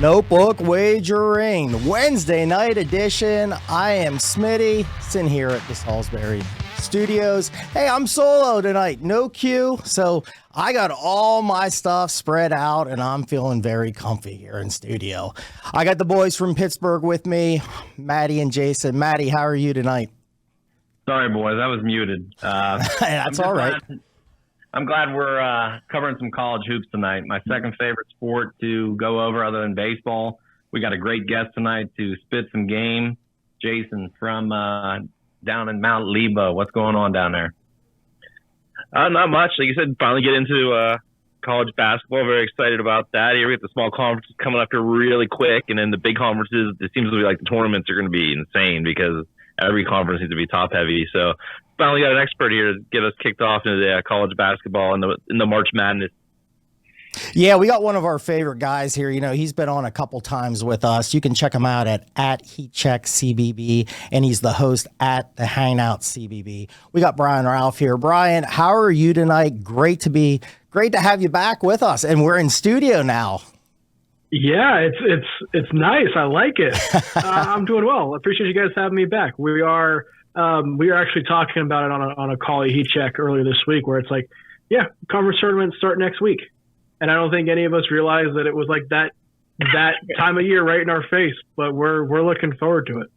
Notebook Wagering, Wednesday night edition. I am Smitty, sitting here at the Salisbury Studios. Hey, I'm solo tonight, no queue, so I got all my stuff spread out, and I'm feeling very comfy here in studio. I got the boys from Pittsburgh with me, Maddie and Jason. Maddie, how are you tonight? Sorry, boys, I was muted. That's all right. I'm glad we're covering some college hoops tonight. My second favorite sport to go over other than baseball. We got a great guest tonight to spit some game. Jason from down in Mount Lebo. What's going on down there? Not much. Like you said, finally get into college basketball. Very excited about that. Here we get the small conferences coming up here really quick. And then the big conferences, it seems to be like the tournaments are going to be insane because every conference needs to be top heavy. So finally got an expert here to get us kicked off into the college basketball in the March Madness. Yeah, we got one of our favorite guys here. You know, he's been on a couple times with us. You can check him out at HeatCheckCBB, and he's the host at the Hangout CBB. We got Brian Rauf here. Brian, how are you tonight? Great to have you back with us, and we're in studio now. Yeah, it's nice. I like it. I'm doing well. I appreciate you guys having me back. We are actually talking about it on a call at Heat Check earlier this week, where it's like, yeah, conference tournaments start next week, and I don't think any of us realized that it was like that time of year right in our face. But we're looking forward to it.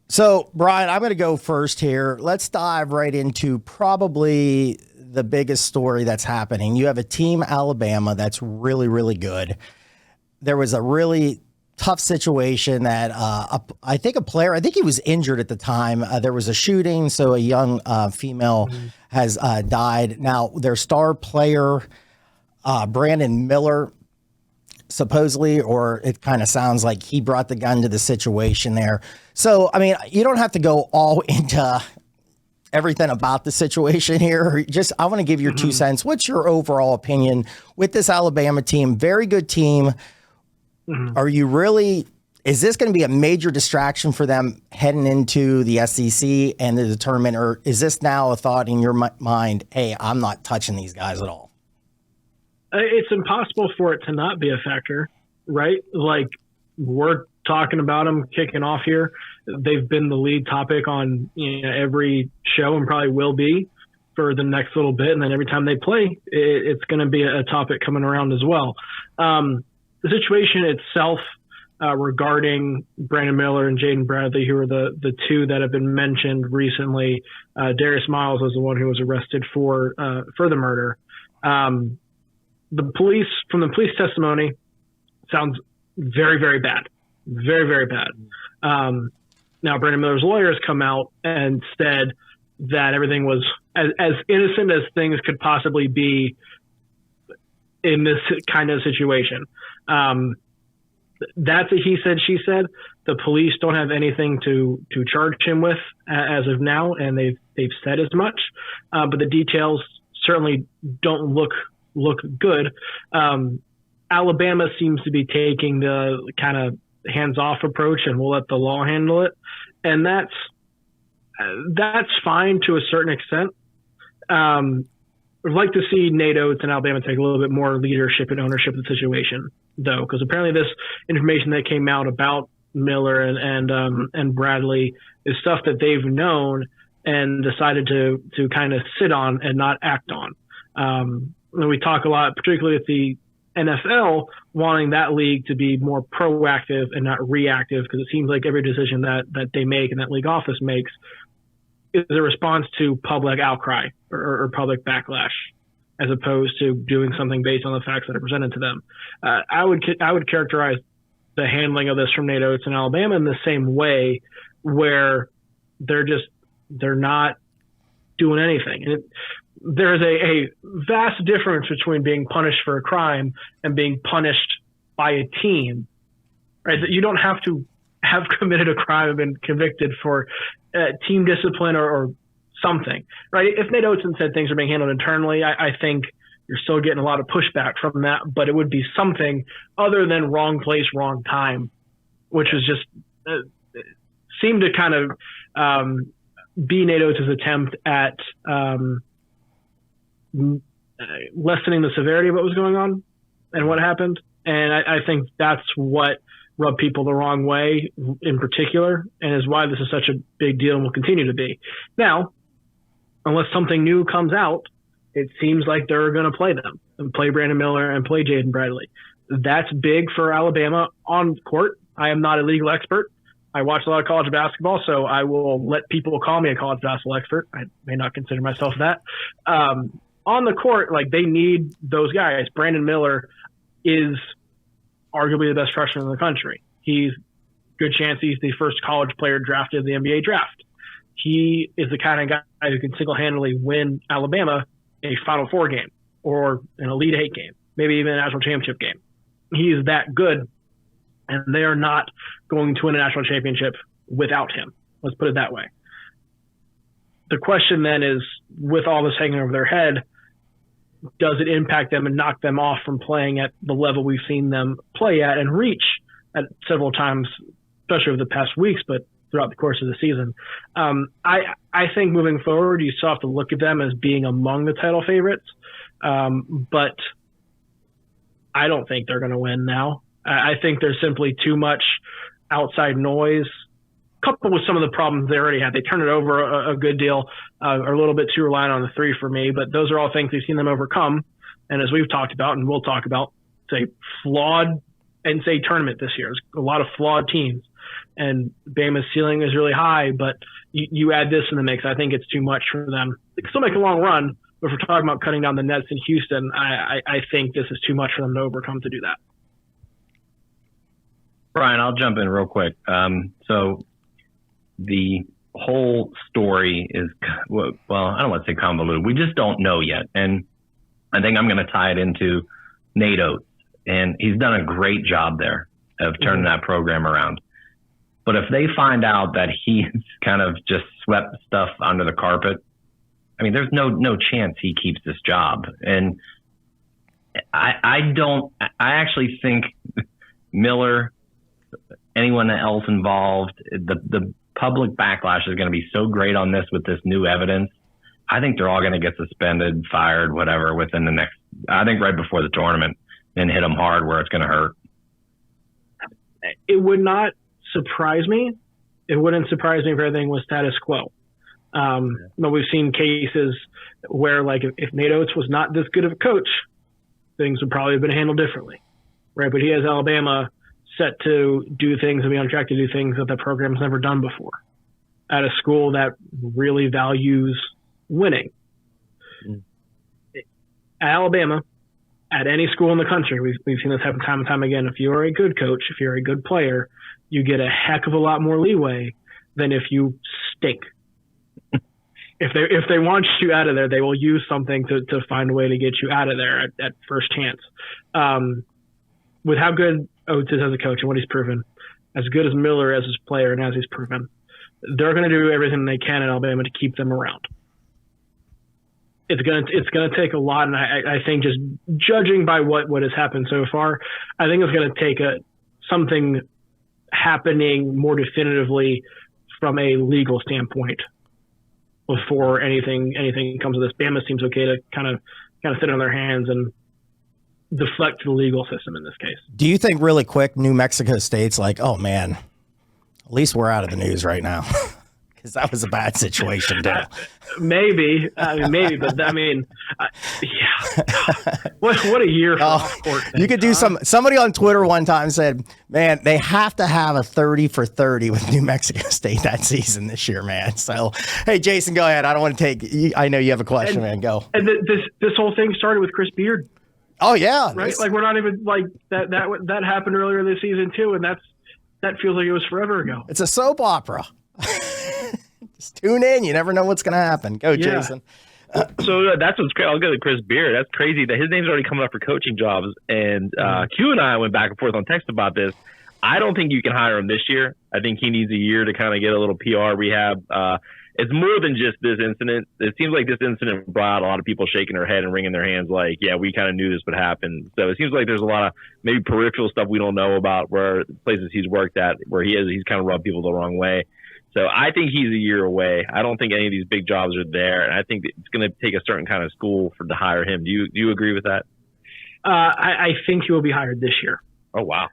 So, Brian, I'm going to go first here. Let's dive right into probably the biggest story that's happening. You have a team, Alabama, that's really, really good. There was a really tough situation that I think he was injured at the time. There was a shooting, so a young female has died. Now, their star player, Brandon Miller, supposedly, or it kind of sounds like he brought the gun to the situation there. So, I mean, you don't have to go all into everything about the situation here. I want to give your 2 cents. What's your overall opinion with this Alabama team? Very good team. Is this going to be a major distraction for them heading into the SEC and the tournament, or is this now a thought in your mind, hey, I'm not touching these guys at all? It's impossible for it to not be a factor, right? Like, we're talking about them kicking off here. They've been the lead topic on every show and probably will be for the next little bit. And then every time they play, it's going to be a topic coming around as well. The situation itself regarding Brandon Miller and Jaden Bradley, who are the two that have been mentioned recently, Darius Miles was the one who was arrested for the murder. From the police testimony, sounds very, very bad. Very, very bad. Now, Brandon Miller's lawyers come out and said that everything was as innocent as things could possibly be in this kind of situation. That's a he said, she said. The police don't have anything to charge him with as of now, and they've said as much. But the details certainly don't look good. Alabama seems to be taking the kind of hands-off approach, and we'll let the law handle it. And that's fine to a certain extent. I'd like to see Nate Oates and Alabama take a little bit more leadership and ownership of the situation, though, because apparently this information that came out about Miller and Bradley is stuff that they've known and decided to kind of sit on and not act on. And we talk a lot, particularly at the NFL, wanting that league to be more proactive and not reactive, because it seems like every decision that they make and that league office makes is a response to public outcry or public backlash, as opposed to doing something based on the facts that are presented to them. I would characterize the handling of this from Nate Oates in Alabama in the same way, where they're not doing anything. And there is a vast difference between being punished for a crime and being punished by a team, right? That you don't have to have committed a crime and been convicted for team discipline or something, right? If Nate Oates said things are being handled internally, I think you're still getting a lot of pushback from that, but it would be something other than wrong place, wrong time, which was just seemed to kind of be Nate Oates' attempt at lessening the severity of what was going on and what happened. And I think that's what rubbed people the wrong way in particular, and is why this is such a big deal and will continue to be. Now, unless something new comes out, it seems like they're going to play them and play Brandon Miller and play Jaden Bradley. That's big for Alabama on court. I am not a legal expert. I watch a lot of college basketball, so I will let people call me a college basketball expert. I may not consider myself that. On the court, like, they need those guys. Brandon Miller is arguably the best freshman in the country. He's good chance he's the first college player drafted in the NBA draft. He is the kind of guy who can single-handedly win Alabama a Final Four game or an Elite Eight game, maybe even a national championship game. He is that good, and they are not going to win a national championship without him. Let's put it that way. The question then is, with all this hanging over their head, does it impact them and knock them off from playing at the level we've seen them play at and reach at several times, especially over the past weeks, but throughout the course of the season? I think moving forward, you still have to look at them as being among the title favorites, but I don't think they're going to win now. I think there's simply too much outside noise, coupled with some of the problems they already had. They turned it over a good deal, are a little bit too reliant on the three for me, but those are all things we've seen them overcome. And as we've talked about, and we'll talk about, it's a flawed NCAA tournament this year. There's a lot of flawed teams, and Bama's ceiling is really high, but you add this in the mix, I think it's too much for them. They can still make a long run, but if we're talking about cutting down the nets in Houston, I think this is too much for them to overcome to do that. Brian, I'll jump in real quick. So the whole story is, well, I don't want to say convoluted. We just don't know yet. And I think I'm going to tie it into Nate Oates. And he's done a great job there of turning that program around. But if they find out that he's kind of just swept stuff under the carpet, I mean, there's no chance he keeps this job. And I actually think Miller, anyone else involved, the public backlash is going to be so great on this with this new evidence. I think they're all going to get suspended, fired, whatever, within the next, I think right before the tournament, and hit them hard where it's going to hurt. It would not surprise me. It wouldn't surprise me if everything was status quo. But we've seen cases where, like, if Nate Oates was not this good of a coach, things would probably have been handled differently, right? But he has Alabama set to do things and be on track to do things that the program's never done before at a school that really values winning. At Alabama, at any school in the country, we've seen this happen time and time again. If you're a good coach, if you're a good player, you get a heck of a lot more leeway than if you stink. If they want you out of there, they will use something to find a way to get you out of there at first chance. With how good Oates is as a coach and what he's proven, as good as Miller as his player and as he's proven, they're going to do everything they can in Alabama to keep them around. It's gonna take a lot, and I think just judging by what has happened so far, I think it's going to take something happening more definitively from a legal standpoint before anything comes of this. Bama seems okay to kind of sit on their hands and deflect the legal system in this case. Do you think, really quick, New Mexico State's like, oh man, at least we're out of the news right now? Because that was a bad situation, too. Maybe, but yeah. What a year for off-court things, you could do somebody on Twitter one time said, man, they have to have a 30 for 30 with New Mexico State that season this year, man. So, hey, Jason, go ahead. I don't want to take, I know you have a question, man. Go. And this whole thing started with Chris Beard. Oh, yeah. Right? Like, we're not even, like, that happened earlier this season, too, and that feels like it was forever ago. It's a soap opera. Just tune in. You never know what's going to happen. Go, Jason. So that's what's crazy. I'll go to Chris Beard. That's crazy that his name's already coming up for coaching jobs. And Q and I went back and forth on text about this. I don't think you can hire him this year. I think he needs a year to kind of get a little PR rehab. It's more than just this incident. It seems like this incident brought a lot of people shaking their head and wringing their hands like, yeah, we kind of knew this would happen. So it seems like there's a lot of maybe peripheral stuff we don't know about, where places he's worked at, where he's kind of rubbed people the wrong way. So I think he's a year away. I don't think any of these big jobs are there. And I think it's going to take a certain kind of school to hire him. Do you agree with that? I think he will be hired this year. Oh, wow.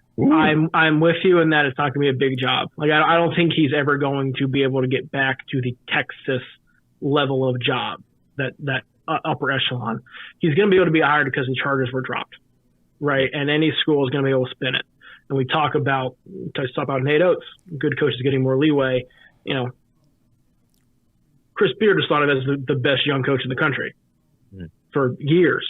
I'm with you in that it's not going to be a big job. Like I don't think he's ever going to be able to get back to the Texas level of job, that upper echelon. He's going to be able to be hired because the charges were dropped, right? And any school is going to be able to spin it. And we talk about Nate Oates, good coaches getting more leeway. You know, Chris Beard is thought of as the best young coach in the country for years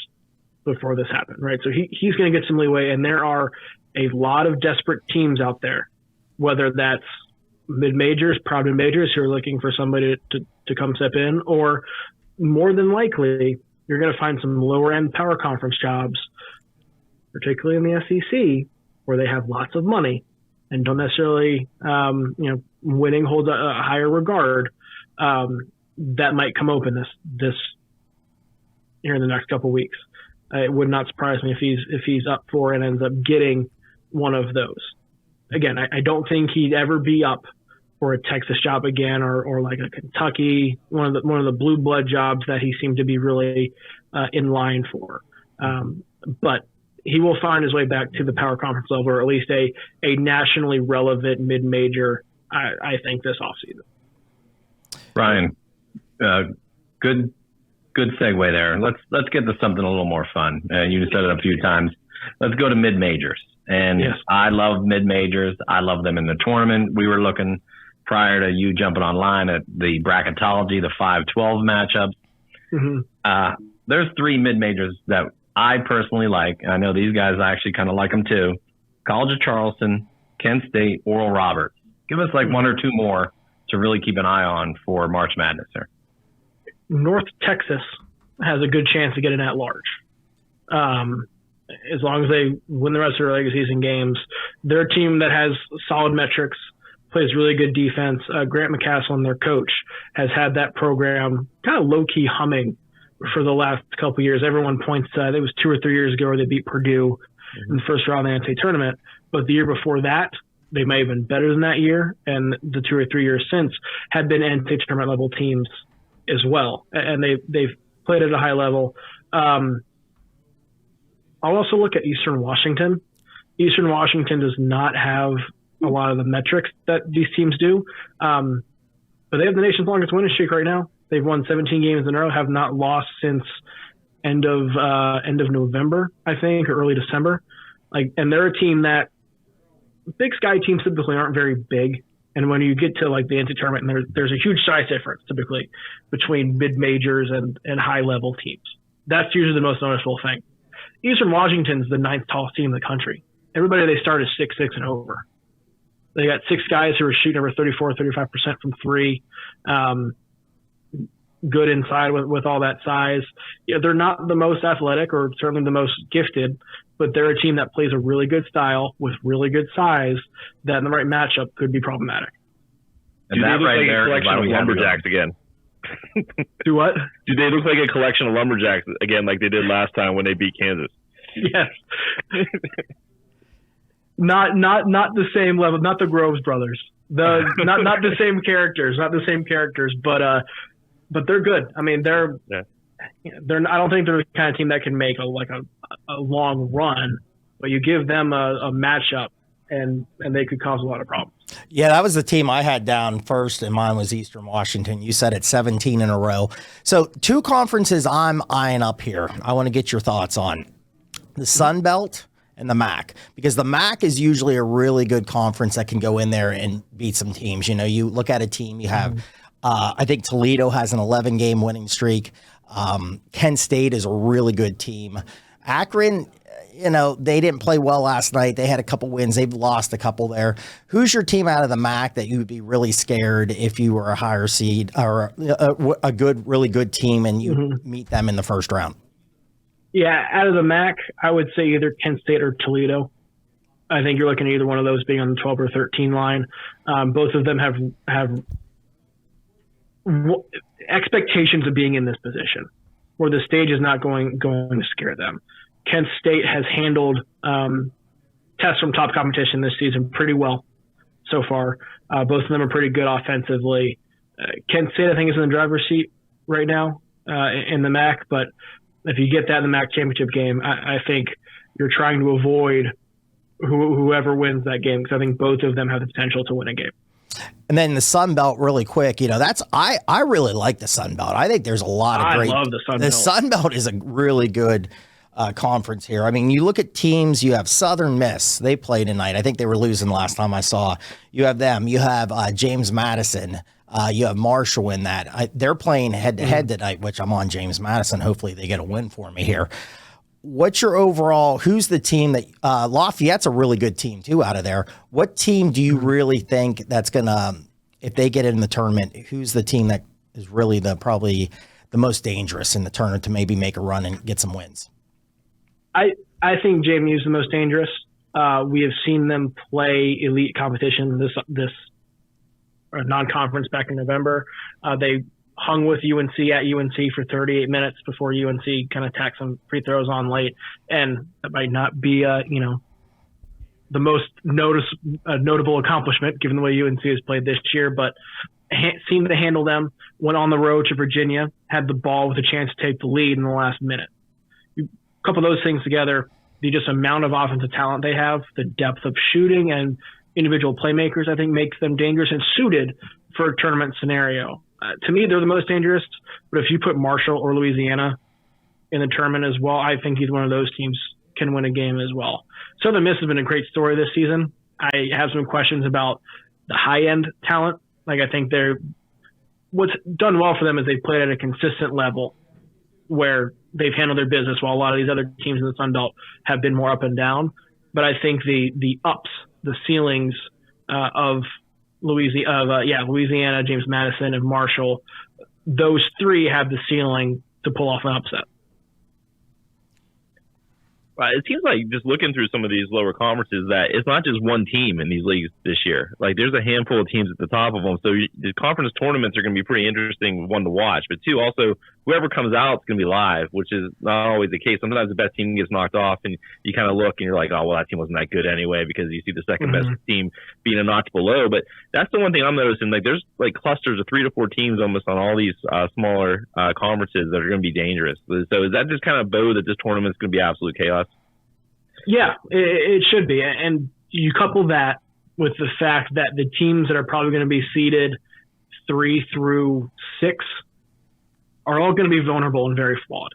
before this happened, right? So he's going to get some leeway, and there are a lot of desperate teams out there, whether that's mid-majors, proud mid-majors who are looking for somebody to come step in, or more than likely, you're going to find some lower-end power conference jobs, particularly in the SEC, where they have lots of money and don't necessarily, winning holds a higher regard. That might come open this here in the next couple of weeks. It would not surprise me if he's up for and ends up getting one of those. Again, I don't think he'd ever be up for a Texas job again, or like a Kentucky, one of the blue blood jobs that he seemed to be really in line for. But he will find his way back to the power conference level, or at least a nationally relevant mid-major, I think, this offseason. Ryan, good segue there. Let's get to something a little more fun. You said it a few times. Let's go to mid-majors. And yes. I love mid-majors. I love them in the tournament. We were looking prior to you jumping online at the bracketology, the 5-12 matchups. Mm-hmm. There's 3 mid-majors that I personally like. I know these guys actually kind of like them too. College of Charleston, Kent State, Oral Roberts. Give us like 1 or 2 more to really keep an eye on for March Madness here. North Texas has a good chance to get an at-large. As long as they win the rest of their regular season games. They're a team that has solid metrics, plays really good defense. Grant McCastle, their coach, has had that program kind of low-key humming for the last couple of years. Everyone points to, I think it was 2 or 3 years ago, where they beat Purdue in the first round of the NCAA tournament. But the year before that, they may have been better than that year. And the 2 or 3 years since had been NCAA tournament level teams as well. And they've played at a high level. I'll also look at Eastern Washington. Eastern Washington does not have a lot of the metrics that these teams do. But they have the nation's longest winning streak right now. They've won 17 games in a row, have not lost since end of November, I think, or early December. And they're a team that Big Sky teams typically aren't very big. And when you get to like the NCAA tournament, there's a huge size difference typically between mid majors and high level teams. That's usually the most noticeable thing. Eastern Washington's the 9th tallest team in the country. Everybody they start is 6'6" and over. They got 6 guys who are shooting over 34-35% from 3. Good inside with all that size. Yeah, they're not the most athletic or certainly the most gifted, but they're a team that plays a really good style with really good size that in the right matchup could be problematic. And that right there is why we have lumberjacks again. Do what? Do they look like a collection of lumberjacks again, like they did last time when they beat Kansas? Yes. Not the same level, not the Groves brothers. Not the same characters, but they're good. I mean, they're I don't think they're the kind of team that can make a long run, but you give them a matchup and they could cause a lot of problems. Yeah, that was the team I had down first, and mine was Eastern Washington. You said it's 17 in a row. So 2 conferences I'm eyeing up here. I want to get your thoughts on the Sun Belt and the MAC, because the MAC is usually a really good conference that can go in there and beat some teams. You know, you look at a team, you have, I think Toledo has an 11-game winning streak. Kent State is a really good team. Akron, you know, they didn't play well last night. They had a couple wins. They've lost a couple there. Who's your team out of the MAC that you would be really scared if you were a higher seed or a good, really good team and you meet them in the first round? Yeah, out of the MAC, I would say either Kent State or Toledo. I think you're looking at either one of those being on the 12 or 13 line. Both of them have expectations of being in this position where the stage is not going to scare them. Kent State has handled tests from top competition this season pretty well so far. Both of them are pretty good offensively. Kent State, I think, is in the driver's seat right now in the MAC, but if you get that in the MAC championship game, I think you're trying to avoid whoever wins that game, because I think both of them have the potential to win a game. And then the Sun Belt, really quick, I really like the Sun Belt. I think there's a lot of great. I love the Sun Belt. The Sun Belt is a really good conference here. I mean, you look at teams. You have Southern Miss. They play tonight. I think they were losing last time I saw. You have them. You have James Madison. You have Marshall in that. They're playing head to head tonight, which I'm on James Madison. Hopefully they get a win for me here. What's your overall, who's the team that, Lafayette's a really good team too out of there. What team do you really think that's going to, if they get in the tournament, who's the team that is really probably the most dangerous in the tournament to maybe make a run and get some wins? I think JMU is the most dangerous. We have seen them play elite competition this non-conference back in November. They hung with UNC at UNC for 38 minutes before UNC kind of tacked some free throws on late. And that might not be, the most notable accomplishment given the way UNC has played this year, but seemed to handle them, went on the road to Virginia, had the ball with a chance to take the lead in the last minute. A couple of those things together, the just amount of offensive talent they have, the depth of shooting and individual playmakers, I think makes them dangerous and suited for a tournament scenario. To me, they're the most dangerous, but if you put Marshall or Louisiana in the tournament as well, I think either one of those teams can win a game as well. Southern Miss has been a great story this season. I have some questions about the high-end talent. Like, I think what's done well for them is they've played at a consistent level where they've handled their business, while a lot of these other teams in the Sun Belt have been more up and down. But I think the ups, the ceilings of Louisiana, James Madison, and Marshall, those three have the ceiling to pull off an upset. It seems like just looking through some of these lower conferences that it's not just one team in these leagues this year. Like, there's a handful of teams at the top of them. So the conference tournaments are going to be pretty interesting, one to watch. But two, also, whoever comes out is going to be live, which is not always the case. Sometimes the best team gets knocked off, and you kind of look and you're like, oh, well, that team wasn't that good anyway, because you see the second best team being a notch below. But that's the one thing I'm noticing. Like, there's like clusters of 3 to 4 teams almost on all these smaller conferences that are going to be dangerous. So is that just kind of bode that this tournament's going to be absolute chaos? Yeah, it should be. And you couple that with the fact that the teams that are probably going to be seeded 3 through 6 are all going to be vulnerable and very flawed,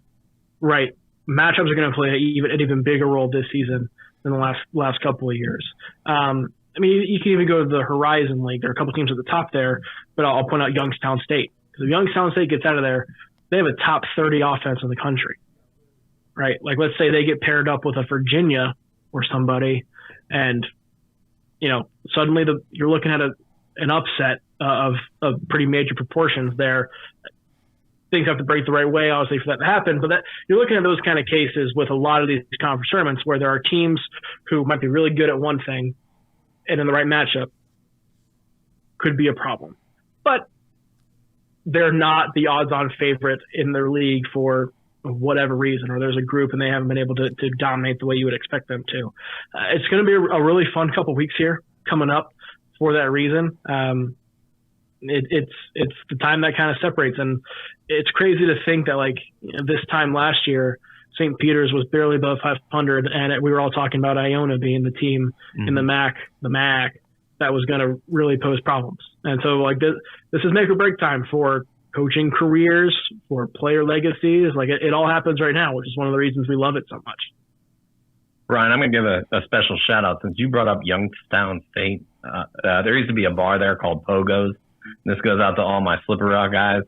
right? Matchups are going to play an even bigger role this season than the last couple of years. I mean, you can even go to the Horizon League. There are a couple teams at the top there, but I'll point out Youngstown State. Because if Youngstown State gets out of there, they have a top 30 offense in the country. Right, like let's say they get paired up with a Virginia or somebody, and suddenly you're looking at an upset of pretty major proportions there. Things have to break the right way, obviously, for that to happen. But you're looking at those kind of cases with a lot of these conference tournaments where there are teams who might be really good at one thing, and in the right matchup could be a problem. But they're not the odds-on favorite in their league for whatever reason, or there's a group and they haven't been able to dominate the way you would expect them to. It's going to be a really fun couple weeks here coming up for that reason. It's the time that kind of separates, and it's crazy to think that this time last year, St. Peter's was barely above 500, and we were all talking about Iona being the team in the MAC that was going to really pose problems. And so this is make or break time for coaching careers, for player legacies. It all happens right now, which is one of the reasons we love it so much. Brian, I'm going to give a special shout out since you brought up Youngstown State. There used to be a bar there called Pogo's. This goes out to all my Slipper Rock guys.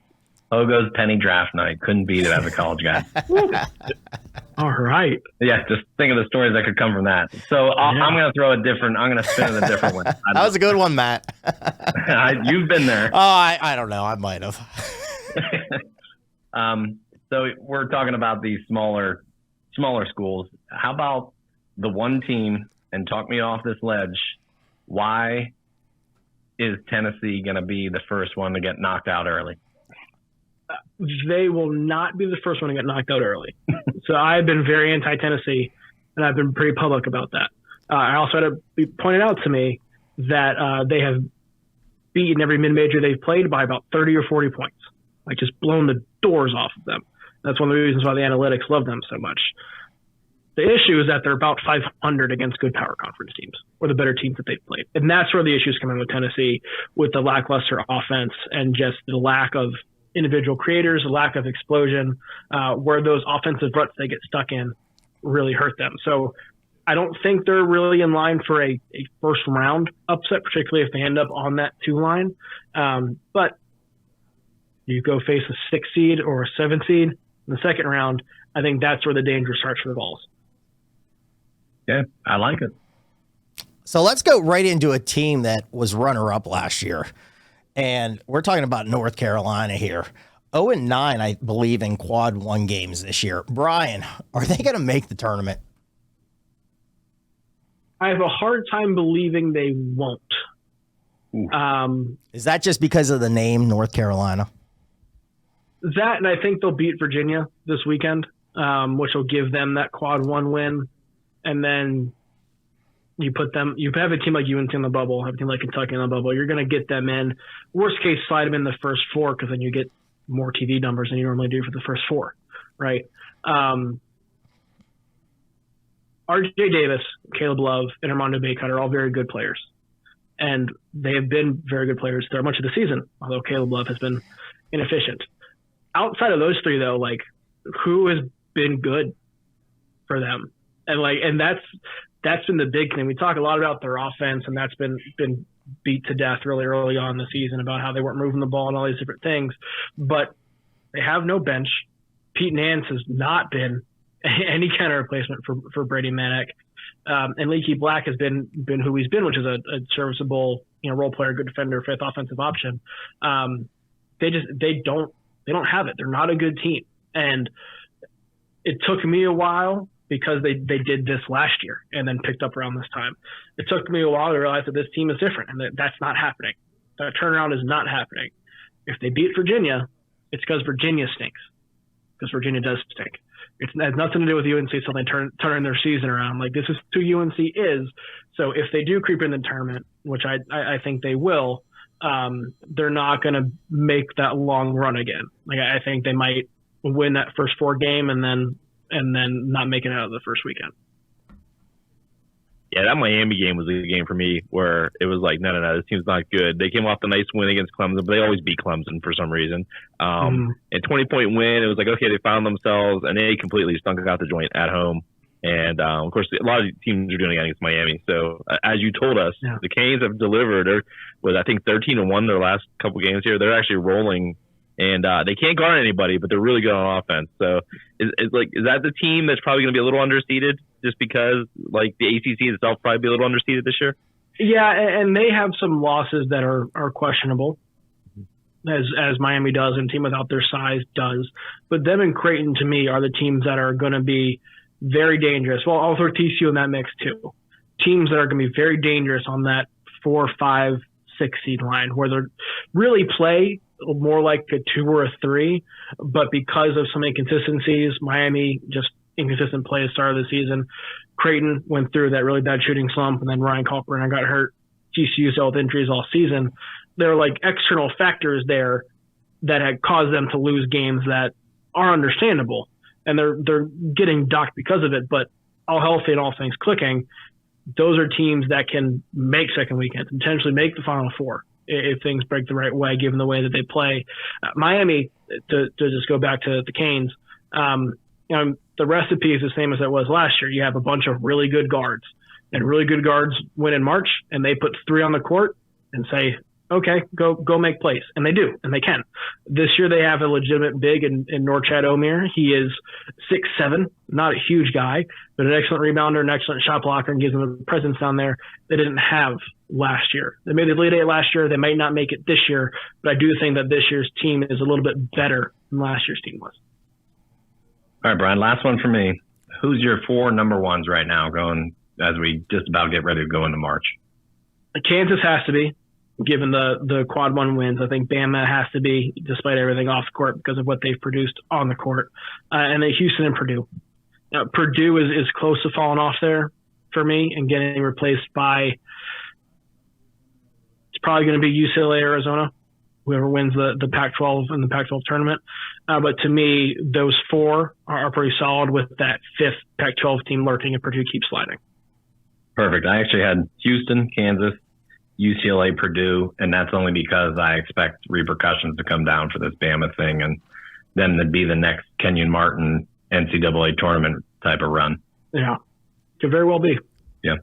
Pogo's penny draft night. Couldn't beat it as a college guy. All right. Yeah, just think of the stories that could come from that. So I'm going to spin it a different one. That was a good one, Matt. You've been there. Oh, I don't know. I might have. So we're talking about these smaller schools. How about the one team, and talk me off this ledge, why is Tennessee going to be the first one to get knocked out early? They will not be the first one to get knocked out early. So I've been very anti-Tennessee, and I've been pretty public about that. I also had to be pointed out to me that they have beaten every mid-major they've played by about 30 or 40 points, just blown the doors off of them. That's one of the reasons why the analytics love them so much. The issue is that they're about 500 against good power conference teams or the better teams that they've played. And that's where the issues come in with Tennessee, with the lackluster offense and just the lack of individual creators, the lack of explosion, where those offensive ruts they get stuck in really hurt them. So I don't think they're really in line for a first round upset, particularly if they end up on that 2 line. But you go face a 6 seed or a 7 seed in the second round, I think that's where the danger starts for the Vols. Yeah, I like it. So let's go right into a team that was runner-up last year. And we're talking about North Carolina here. 0-9, I believe, in quad 1 games this year. Brian, are they going to make the tournament? I have a hard time believing they won't. Is that just because of the name North Carolina? That, and I think they'll beat Virginia this weekend, which will give them that quad 1 win. And then you have a team like UNC in the bubble, have a team like Kentucky in the bubble. You're going to get them in. Worst case, slide them in the first 4 because then you get more TV numbers than you normally do for the first 4, right? RJ Davis, Caleb Love, and Armando Bacot are all very good players. And they have been very good players throughout much of the season, although Caleb Love has been inefficient. Outside of those 3, though, like, who has been good for them? And that's been the big thing. We talk a lot about their offense, and that's been beat to death really early on in the season about how they weren't moving the ball and all these different things. But they have no bench. Pete Nance has not been any kind of replacement for Brady Manek. And Leaky Black has been who he's been, which is a serviceable, role player, good defender, 5th offensive option. They don't have it. They're not a good team. And it took me a while because they did this last year and then picked up around this time. It took me a while to realize that this team is different and that's not happening. That turnaround is not happening. If they beat Virginia, it's because Virginia stinks. Because Virginia does stink. It has nothing to do with UNC until they turn their season around. Like, this is who UNC is. So if they do creep in the tournament, which I think they will, they're not going to make that long run again. Like, I think they might win that first 4 game and then not make it out of the first weekend. Yeah, that Miami game was a game for me where it was like, no, this team's not good. They came off the nice win against Clemson, but they always beat Clemson for some reason. And 20-point win, it was like, okay, they found themselves, and they completely stunk out the joint at home. And, of course, a lot of teams are doing it against Miami. So, as you told us, the Canes have delivered. They're with, I think, 13-1 their last couple games here. They're actually rolling. And they can't guard anybody, but they're really good on offense. So is that the team that's probably going to be a little underseeded just because, like, the ACC itself probably be a little underseeded this year? Yeah, and they have some losses that are questionable, as Miami does, and a team without their size does. But them and Creighton, to me, are the teams that are going to be very dangerous. Well, I'll throw TCU in that mix, too. Teams that are going to be very dangerous on that 4, 5, 6 seed line, where they really play more like a 2 or a 3, but because of some inconsistencies, Miami just inconsistent play at the start of the season. Creighton went through that really bad shooting slump, and then Ryan Kalkbrenner got hurt. TCU dealt with injuries all season. There are like external factors there that had caused them to lose games that are understandable, and they're getting docked because of it. But all healthy and all things clicking, those are teams that can make second weekend, potentially make the Final Four if things break the right way, given the way that they play. Miami, to just go back to the Canes, the recipe is the same as it was last year. You have a bunch of really good guards, and really good guards win in March, and they put 3 on the court and say, okay, go make plays. And they do, and they can. This year they have a legitimate big in Norchad Omier. He is 6'7", not a huge guy, but an excellent rebounder, an excellent shot blocker, and gives them a presence down there they didn't have last year. They made the Elite Eight last year. They might not make it this year, but I do think that this year's team is a little bit better than last year's team was. All right, Brian, last one for me. Who's your 4 number ones right now going as we just about get ready to go into March? Kansas has to be, given the quad 1 wins. I think Bama has to be, despite everything off the court, because of what they've produced on the court. And then Houston and Purdue. Purdue is close to falling off there for me and getting replaced by, it's probably going to be UCLA, Arizona, whoever wins the Pac-12 and the Pac-12 tournament. But to me, those 4 are pretty solid with that 5th Pac-12 team lurking if Purdue keeps sliding. Perfect. I actually had Houston, Kansas, UCLA, Purdue, and that's only because I expect repercussions to come down for this Bama thing and then to be the next Kenyon Martin NCAA tournament type of run. Yeah, could very well be. Yeah.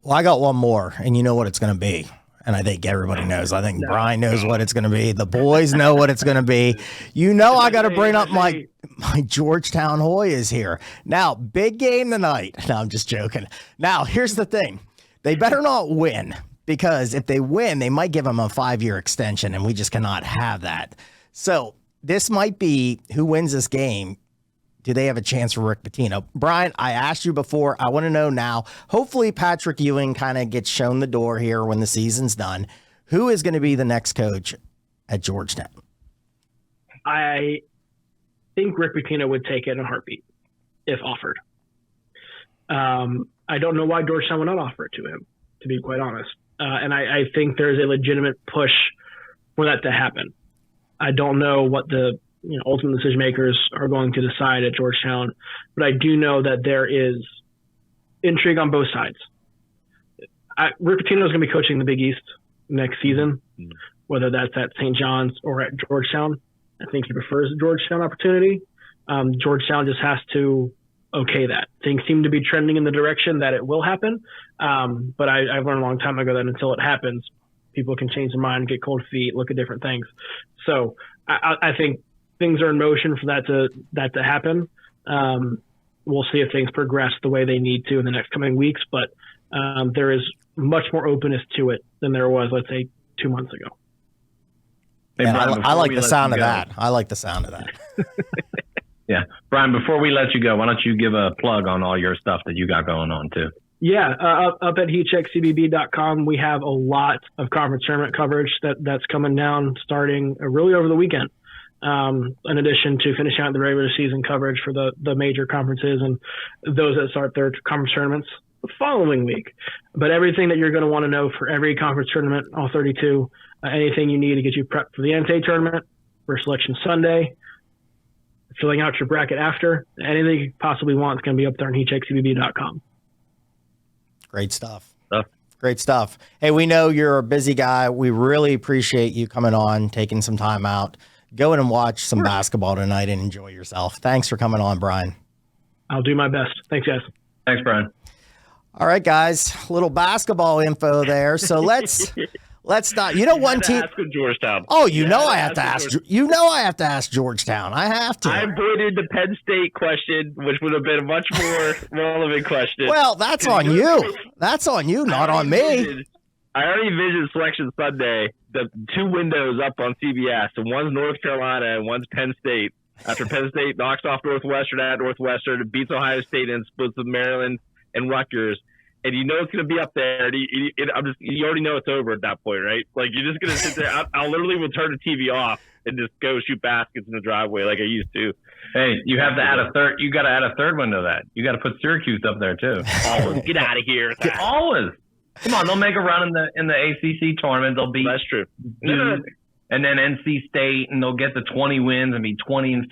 Well, I got one more, and you know what it's going to be. And I think everybody knows. I think Brian knows what it's going to be. The boys know what it's going to be. You know, I got to bring up my Georgetown Hoyas here. Now, big game tonight. No, I'm just joking. Now, here's the thing. They better not win, because if they win, they might give them a 5-year extension, and we just cannot have that. So this might be who wins this game. Do they have a chance for Rick Pitino? Brian, I asked you before. I want to know now. Hopefully Patrick Ewing kind of gets shown the door here when the season's done. Who is going to be the next coach at Georgetown? I think Rick Pitino would take it in a heartbeat if offered. I don't know why Georgetown would not offer it to him, to be quite honest. And I think there's a legitimate push for that to happen. I don't know what the ultimate decision makers are going to decide at Georgetown, but I do know that there is intrigue on both sides. Rick Pitino is going to be coaching the Big East next season, whether that's at St. John's or at Georgetown. I think he prefers the Georgetown opportunity. Georgetown just has to okay that. Things seem to be trending in the direction that it will happen, but I've learned a long time ago that until it happens, people can change their mind, get cold feet, look at different things. So I think things are in motion for that to happen. We'll see if things progress the way they need to in the next coming weeks, but there is much more openness to it than there was, let's say, 2 months ago. Hey, Brian, I like the sound of that. I like the sound of that. Yeah. Brian, before we let you go, why don't you give a plug on all your stuff that you got going on too? Yeah, up at heatcheckcbb.com, we have a lot of conference tournament coverage that's coming down starting really over the weekend. In addition to finishing out the regular season coverage for the major conferences and those that start their conference tournaments the following week. But everything that you're going to want to know for every conference tournament, all 32, anything you need to get you prepped for the NCAA tournament, for Selection Sunday, filling out your bracket after, anything you possibly want is going to be up there on heatcheckcbb.com. Great stuff. Great stuff. Hey, we know you're a busy guy. We really appreciate you coming on, taking some time out. Go in and watch some basketball tonight and enjoy yourself. Thanks for coming on, Brian. I'll do my best. Thanks, guys. Thanks, Brian. All right, guys. A little basketball info there. So let's not. You know, one team. Ask Georgetown. Oh, you know I have to ask. You know I have to ask Georgetown. I have to. I avoided the Penn State question, which would have been a much more relevant question. Well, that's on you. That's on you, not on me. I already envisioned Selection Sunday, the 2 windows up on CBS, and one's North Carolina and one's Penn State. After Penn State knocks off Northwestern at Northwestern, beats Ohio State and splits with Maryland and Rutgers, and you know it's going to be up there. You already know it's over at that point, right? Like, you're just going to sit there. I literally will turn the TV off and just go shoot baskets in the driveway like I used to. Hey, you have to add a third. You got to add a third window. That you got to put Syracuse up there too. Always get out of here. Always. Come on, they'll make a run in the ACC tournament. They'll beat. That's true. And then NC State, and they'll get the 20 wins and be 20-15,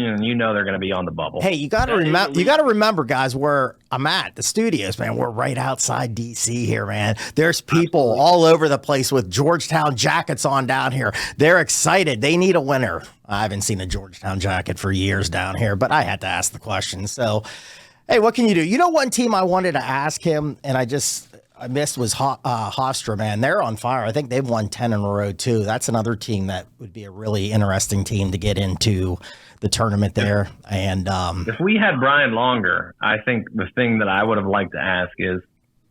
and you know they're going to be on the bubble. Hey, you got to remember. You got to remember, guys, where I'm at the studios, man. We're right outside DC here, man. There's people all over the place with Georgetown jackets on down here. They're excited. They need a winner. I haven't seen a Georgetown jacket for years down here, but I had to ask the question. So, hey, what can you do? You know, one team I wanted to ask him, and I missed was Hofstra, man. They're on fire. I think they've won 10 in a row, too. That's another team that would be a really interesting team to get into the tournament there. And if we had Brian longer, I think the thing that I would have liked to ask is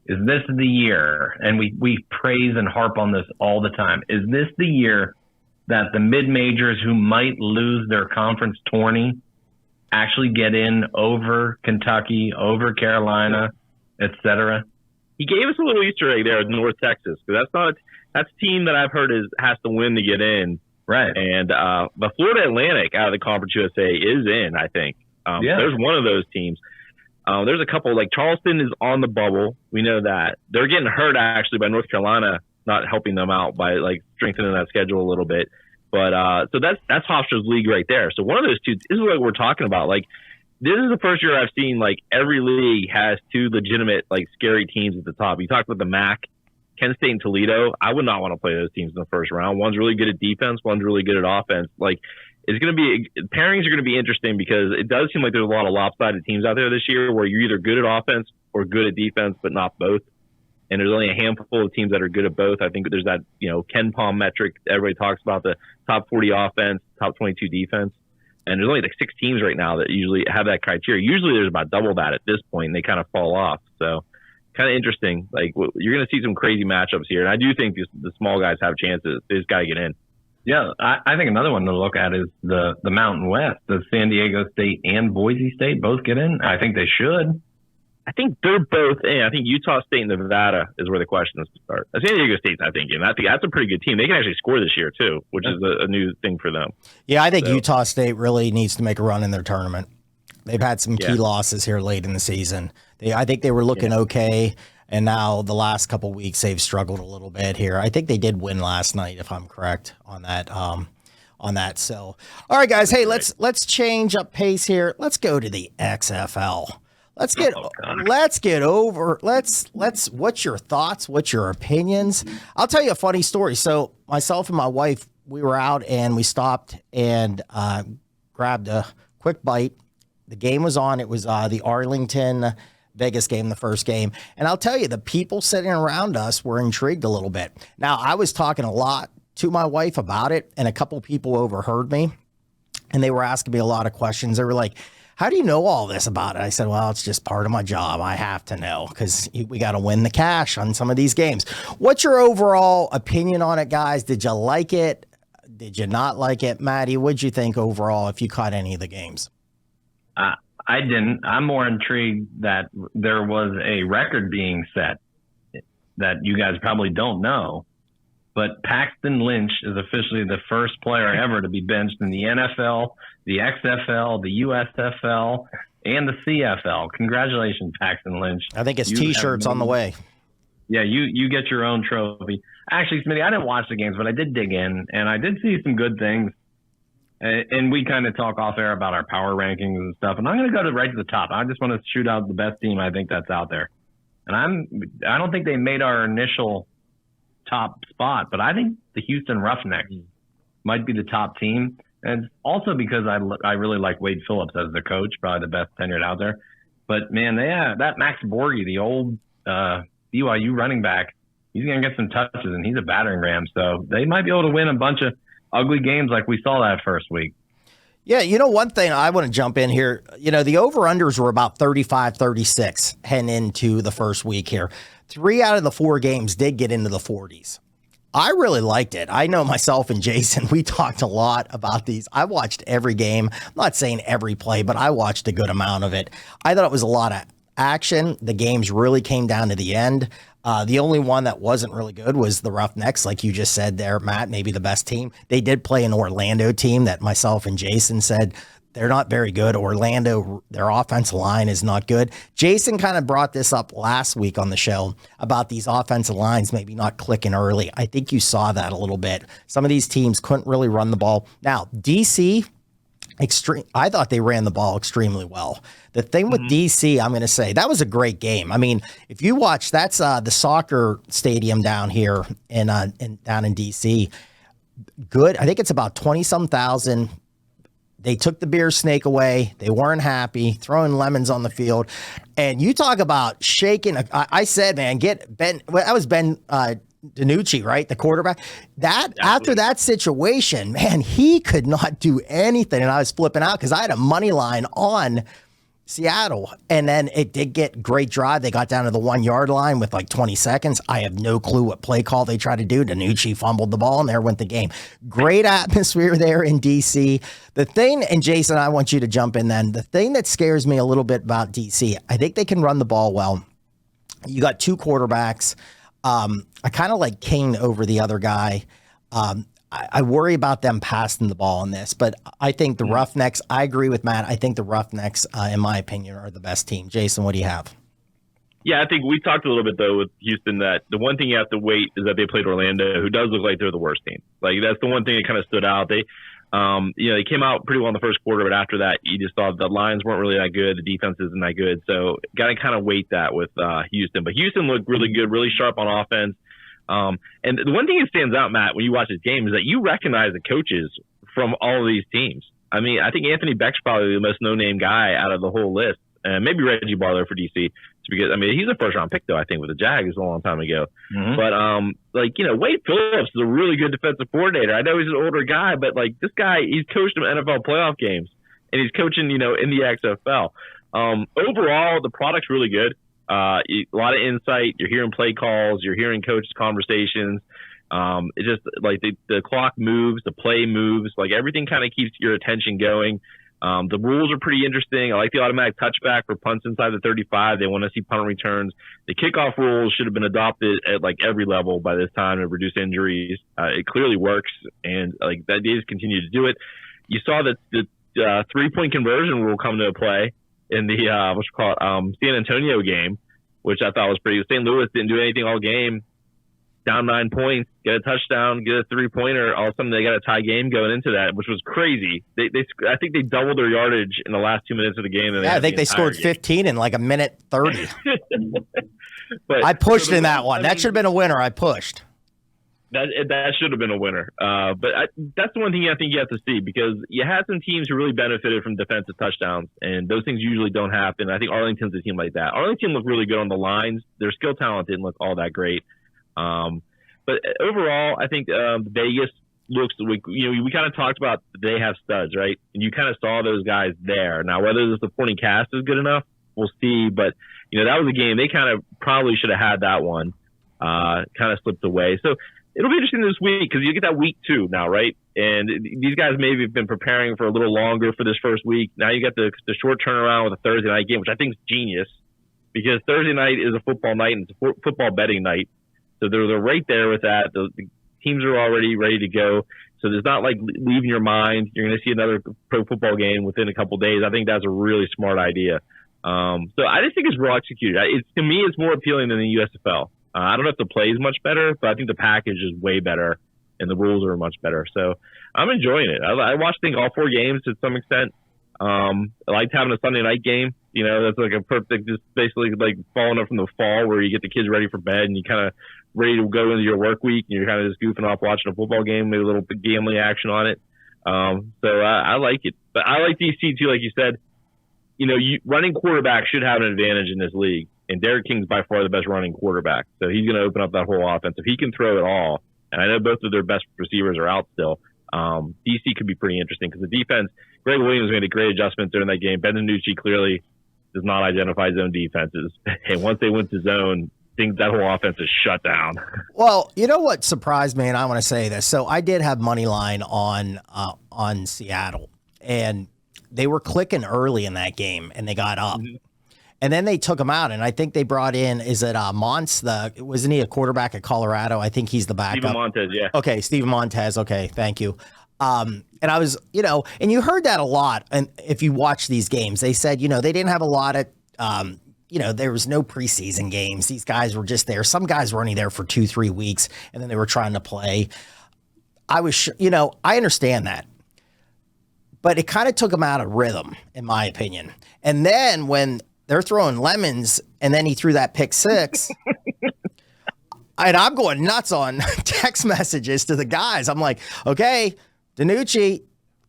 this the year, and we praise and harp on this all the time, is this the year that the mid-majors who might lose their conference tourney actually get in over Kentucky, over Carolina, etc.? He gave us a little Easter egg there with North Texas, because that's a team that I've heard has to win to get in. Right. And but Florida Atlantic out of the Conference USA is in, I think. There's one of those teams. There's a couple, like Charleston is on the bubble. We know that. They're getting hurt actually by North Carolina not helping them out by like strengthening that schedule a little bit. But so that's Hofstra's league right there. So one of those two, this is what we're talking about. Like, this is the first year I've seen like every league has two legitimate like scary teams at the top. You talked about the MAC, Kent State and Toledo. I would not want to play those teams in the first round. One's really good at defense, one's really good at offense. Like, it's going to be pairings are going to be interesting because it does seem like there's a lot of lopsided teams out there this year where you're either good at offense or good at defense, but not both. And there's only a handful of teams that are good at both. I think there's that, Ken Palm metric. Everybody talks about the top 40 offense, top 22 defense. And there's only like 6 teams right now that usually have that criteria. Usually there's about double that at this point, and they kind of fall off. So kind of interesting. Like, you're going to see some crazy matchups here. And I do think the small guys have chances. They just got to get in. Yeah, I think another one to look at is the Mountain West. Does San Diego State and Boise State both get in? I think they should. I think they're both in. I think Utah State and Nevada is where the question is to start. San Diego State's, I think, in. I think that's a pretty good team. They can actually score this year, too, which is a new thing for them. Yeah, I think Utah State really needs to make a run in their tournament. They've had some key losses here late in the season. I think they were looking okay, and now the last couple of weeks they've struggled a little bit here. I think they did win last night, if I'm correct on that. So, all right, guys. Hey, let's change up pace here. Let's go to the XFL. What's your thoughts? What's your opinions? I'll tell you a funny story. So myself and my wife, we were out and we stopped and grabbed a quick bite. The game was on. It was the Arlington Vegas game, the first game. And I'll tell you, the people sitting around us were intrigued a little bit. Now, I was talking a lot to my wife about it, and a couple people overheard me, and they were asking me a lot of questions. They were like, how do you know all this about it? I said, well, it's just part of my job. I have to know because we got to win the cash on some of these games. What's your overall opinion on it, guys? Did you like it? Did you not like it? Maddie, what'd you think overall if you caught any of the games? I didn't. I'm more intrigued that there was a record being set that you guys probably don't know. But Paxton Lynch is officially the first player ever to be benched in the NFL, the XFL, the USFL, and the CFL. Congratulations, Paxton Lynch. I think his T-shirt's on the way. Yeah, you get your own trophy. Actually, Smitty, I didn't watch the games, but I did dig in, and I did see some good things. And we kind of talk off air about our power rankings and stuff. And I'm going to go right to the top. I just want to shoot out the best team I think that's out there. And I don't think they made our initial top spot, but I think the Houston Roughnecks might be the top team. And it's also because I really like Wade Phillips as the coach, probably the best tenured out there. But man, that Max Borghi, the old BYU running back, he's going to get some touches, and he's a battering ram. So they might be able to win a bunch of ugly games like we saw that first week. Yeah, one thing I want to jump in here, the over-unders were about 35-36 heading into the first week here. 3 out of the 4 games did get into the 40s. I really liked it. I know myself and Jason, we talked a lot about these. I watched every game. I'm not saying every play, but I watched a good amount of it. I thought it was a lot of action. The games really came down to the end. The only one that wasn't really good was the Roughnecks, like you just said there, Matt, maybe the best team. They did play an Orlando team that myself and Jason said they're not very good. Orlando, their offensive line is not good. Jason kind of brought this up last week on the show about these offensive lines maybe not clicking early. I think you saw that a little bit. Some of these teams couldn't really run the ball. Now, DC, I thought they ran the ball extremely well. The thing with DC, I'm going to say, that was a great game. I mean, if you watch, that's the soccer stadium down here down in DC. Good. I think it's about 20-some thousand. They took the beer snake away. They weren't happy, throwing lemons on the field. And you talk about shaking. I said, man, get Ben. Well, that was Ben DiNucci, right? The quarterback. After that situation, man, he could not do anything. And I was flipping out because I had a money line on Seattle. And then it did get great drive. They got down to the 1 yard line with like 20 seconds. I have no clue what play call they tried to do. DiNucci fumbled the ball and there went the game. Great atmosphere there in DC. The thing, and Jason, I want you to jump in then. The thing that scares me a little bit about DC, I think they can run the ball well. You got 2 quarterbacks. I kind of like King over the other guy. I worry about them passing the ball in this, but I think the Roughnecks, I agree with Matt. I think the Roughnecks, in my opinion, are the best team. Jason, what do you have? Yeah, I think we talked a little bit, though, with Houston that the one thing you have to wait is that they played Orlando, who does look like they're the worst team. Like, that's the one thing that kind of stood out. They, they came out pretty well in the first quarter, but after that, you just thought the lines weren't really that good. The defense isn't that good. So, got to kind of wait that with Houston. But Houston looked really good, really sharp on offense. And the one thing that stands out, Matt, when you watch this game is that you recognize the coaches from all of these teams. I mean, I think Anthony Beck's probably the most no-name guy out of the whole list. And maybe Reggie Barlow for DC. Because, I mean, he's a first-round pick, though, I think, with the Jags a long time ago. Mm-hmm. But, Wade Phillips is a really good defensive coordinator. I know he's an older guy, but, this guy, he's coached some NFL playoff games. And he's coaching, in the XFL. Overall, the product's really good. A lot of insight. You're hearing play calls. You're hearing coaches' conversations. It's just, the clock moves. The play moves. Everything kind of keeps your attention going. The rules are pretty interesting. I like the automatic touchback for punts inside the 35. They want to see punt returns. The kickoff rules should have been adopted at every level by this time to reduce injuries. It clearly works, and that they just continue to do it. You saw that the 3-point conversion rule come into play in the San Antonio game, which I thought was pretty. St. Louis didn't do anything all game. Down 9 points, get a touchdown, get a 3-pointer. All of a sudden, they got a tie game going into that, which was crazy. I think they doubled their yardage in the last 2 minutes of the game. Yeah, I think they scored 15 in a minute 30. But I pushed in that one. That should have been a winner. I pushed. That should have been a winner. That's the one thing I think you have to see, because you had some teams who really benefited from defensive touchdowns, and those things usually don't happen. I think Arlington's a team like that. Arlington looked really good on the lines. Their skill talent didn't look all that great. But overall, I think Vegas looks like, we kind of talked about they have studs, right? And you kind of saw those guys there. Now, whether the supporting cast is good enough, we'll see. But, that was a game they kind of probably should have had that one. Kind of slipped away. So it'll be interesting this week, because you get that week 2 now, right? And these guys maybe have been preparing for a little longer for this first week. Now you got the short turnaround with a Thursday night game, which I think is genius, because Thursday night is a football night and it's a football betting night. So they're right there with that. The teams are already ready to go. So there's not leaving your mind. You're going to see another pro football game within a couple of days. I think that's a really smart idea. So I just think it's well executed. To me, it's more appealing than the USFL. I don't know if the play is much better, but I think the package is way better and the rules are much better. So I'm enjoying it. I watched, all 4 games to some extent. I liked having a Sunday night game. That's a perfect, just basically following up from the fall where you get the kids ready for bed and you kind of ready to go into your work week and you're kind of just goofing off watching a football game, maybe a little bit gambling action on it. So I like it. But I like DC too, like you said. Running quarterback should have an advantage in this league. And Derek King's by far the best running quarterback. So he's going to open up that whole offense. If he can throw it all, and I know both of their best receivers are out still, DC could be pretty interesting, because the defense, Greg Williams made a great adjustment during that game. Ben DiNucci clearly does not identify zone defenses. And once they went to zone, that whole offense is shut down. Well, you know what surprised me, and I want to say this. So I did have money line on Seattle, and they were clicking early in that game, and they got up. Mm-hmm. And then they took him out, and I think they brought in, is it Montz? Wasn't he a quarterback at Colorado? I think he's the backup. Steven Montez, yeah. Okay, Steven Montez. Okay, thank you. And I was, and you heard that a lot. And if you watch these games, they said, they didn't have a lot of, there was no preseason games. These guys were just there. Some guys were only there for 2-3 weeks, and then they were trying to play. I was, I understand that. But it kind of took them out of rhythm, in my opinion. And then when they're throwing lemons, and then he threw that pick 6. And I'm going nuts on text messages to the guys. I'm like, okay, DiNucci,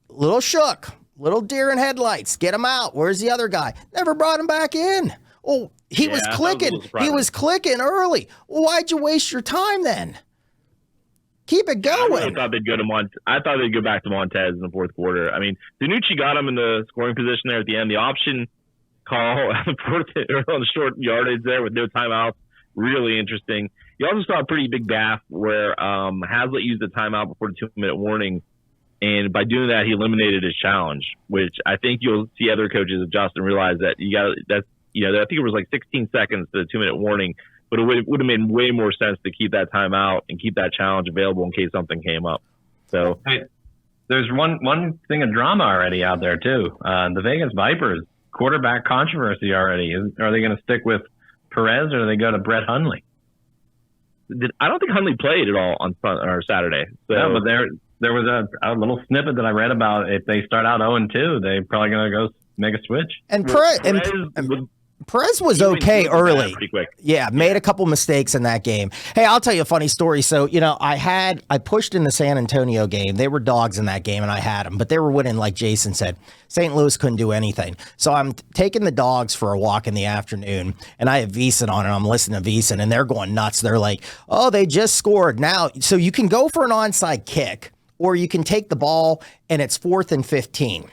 little shook, little deer in headlights. Get him out. Where's the other guy? Never brought him back in. Oh, he was clicking. He was clicking early. Well, why'd you waste your time then? Keep it going. I thought they'd go to I thought they'd go back to Montez in the fourth quarter. I mean, DiNucci got him in the scoring position there at the end. The option call on the short yardage there with no timeouts, really interesting. You also saw a pretty big gaffe where Haslett used the timeout before the 2-minute warning, and by doing that, he eliminated his challenge, which I think you'll see other coaches adjust and realize that I think it was 16 seconds to the 2-minute warning, but it would have made way more sense to keep that timeout and keep that challenge available in case something came up. So hey, there's one thing of drama already out there too. The Vegas Vipers quarterback controversy already. Are they going to stick with Perez or do they go to Brett Hundley? I don't think Hundley played at all on Saturday. So. No, but there was a little snippet that I read about if they start out 0-2, they're probably going to go make a switch. And Perez was okay early. Pretty quick. Yeah, made a couple mistakes in that game. Hey, I'll tell you a funny story. So, I pushed in the San Antonio game. They were dogs in that game, and I had them, but they were winning, like Jason said. St. Louis couldn't do anything. So I'm taking the dogs for a walk in the afternoon, and I have VEASAN on, and I'm listening to VEASAN, and they're going nuts. They're like, oh, they just scored. Now, so you can go for an onside kick, or you can take the ball, and it's 4th and 15.